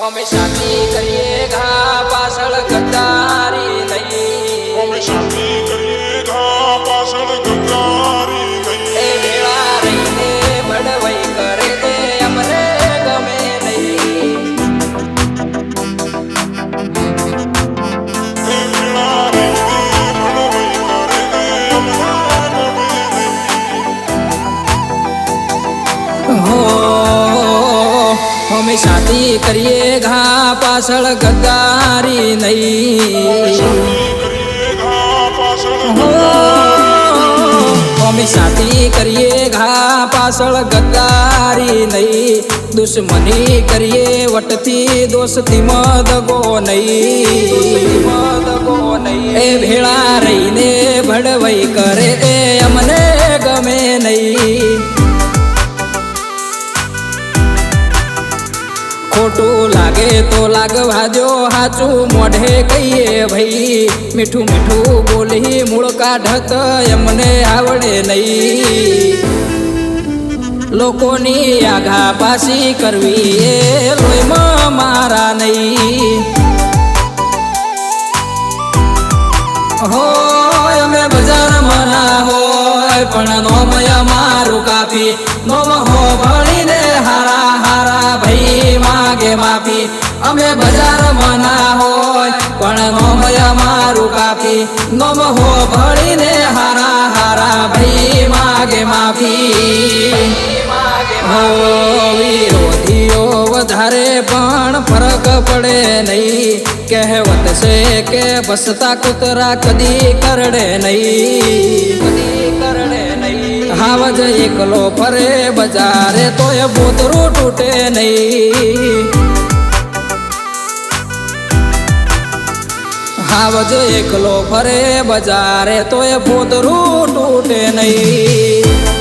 અમે શાદી કરીએ ઘા પાછળ ગદ્દારી નહીં અમે શાદી કરીએ ઘા પાછળ ગદ્દારી નહીં એ ભેળા રહીને બડવાઈ કરે દે અમને ગમે નહીં એ ભેળા રહીને બડવાઈ કરે દે અમને ગમે નહીં હો અમે શાદી કરીએ ઘા પાછળ ગદ્દારી નહીં અમે શાદી કરીએ ઘા પાછળ ગદ્દારી નહીં દુશ્મની કરીએ વટથી દોસ્તી મદગો નહીં એ ભેળા રહીને ભડવાઈ કરે એ અમને ગમે નહીં ખોટું લાગે તો લાગવા જો હાચું મોઢે કહીએ ભાઈ મીઠું મીઠું બોલી મૂળ કાઢત એમને આવડે નહીં લોકોની આઘા પાસી કરવી એ લોહીમાં મારા નહીં હોય અમે બજારમાં ના હોય પણ નોમય મારું કાપી નોમ હો ભણીને હારા હારા ભાઈ માગે માફી અમે બજારમાં ના હોય પણ નોમય મારું કાપી નોમ હો ભણીને હારા હારા ભાઈ માગે માફી હો વિરોધીઓ વધારે પણ ફરક પડે નહીં કહેવત છે કે બસતા કૂતરા કદી કરડે નહીં હાવજ એકલો ફરે બજારે તોય બોતરું તૂટે નહીં હાવજ એકલો ફરે બજારે તોય બોતરું તૂટે નહીં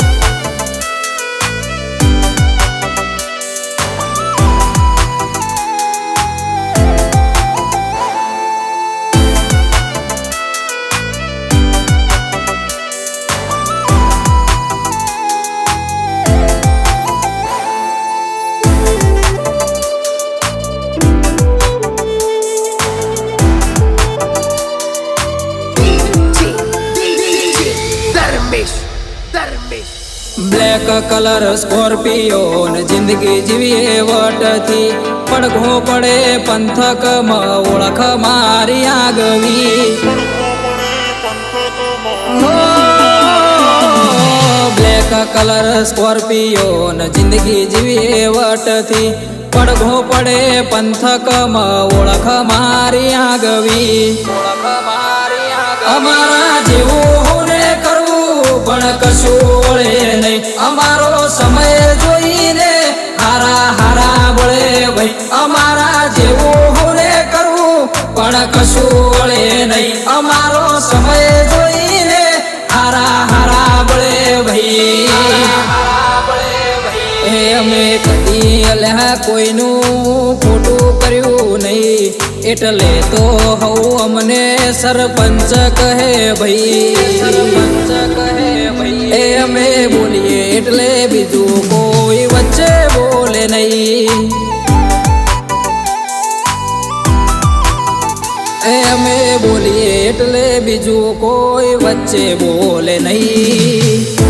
બ્લેક કલર સ્કોર્પિયો ને જિંદગી જીવીએ વટથી પડઘો પડે પંથકમાં ઓળખ મારી આગવી બ્લેક કલર સ્કોર્પિયો ને જિંદગી જીવીએ વટથી પડઘો પડે પંથકમાં ઓળખ મારી આગવી અમારા જેવું ને કરવું પણ કશું વળે નહીં અમારો સમય જોઈને હારા હારા બળે ભાઈ અમારા જેવું ને કરવું પણ કશું વળે નહીં અમારો સમય જોઈને હારા હારા બળે ભાઈ એ અમે કદી અલ્યા કોઈનું ખોટું કર્યું નહીં એટલે તો હઉ અમને સરપંચ કહે ભાઈ એ અમે બોલીએ એટલે બીજું કોઈ વચ્ચે બોલે નહીં એ અમે બોલીએ એટલે બીજું કોઈ વચ્ચે બોલે નહીં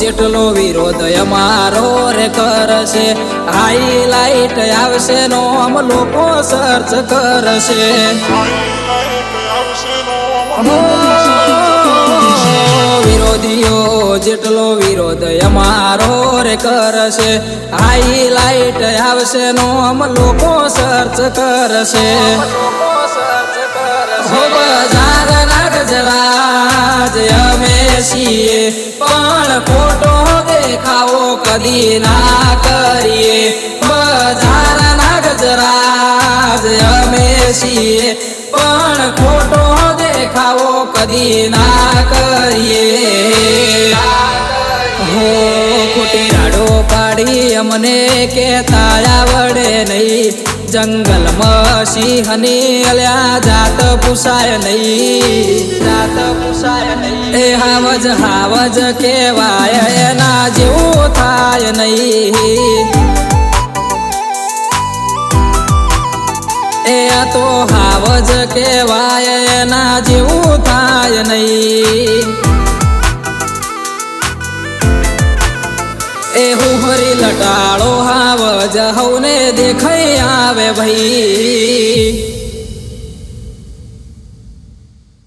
જેટલો વિરોધ અમારો રે કરશે હાઈલાઈટ આવશે નો આમ લોકો સર્ચ કરશે વિરોધીઓ જેટલો વિરોધ અમારો રે કરશે હાઈલાઈટ આવશે નો આમ લોકો સર્ચ કરશે બજાર નાગ જરાજ અમે છીએ પણ ખોટો દેખાવો કદી ના કરીએ બજાર નાગ જરાજ છીએ પણ ખોટો દેખાવો કદી ના કરીએ હો ખોટી રાડો પાડી અમને કેતા આવડે નહીં જંગલમાં સિંહની અલ્યા જાત પૂછાય નહીં એ હાવજ કેવાય એના જેવું થાય નહીં એ તો હાવજ કેવાય એના જેવું થાય નહીં એ હુહરી લટાળો હાવજ હવને દેખાઈ આવે ભાઈ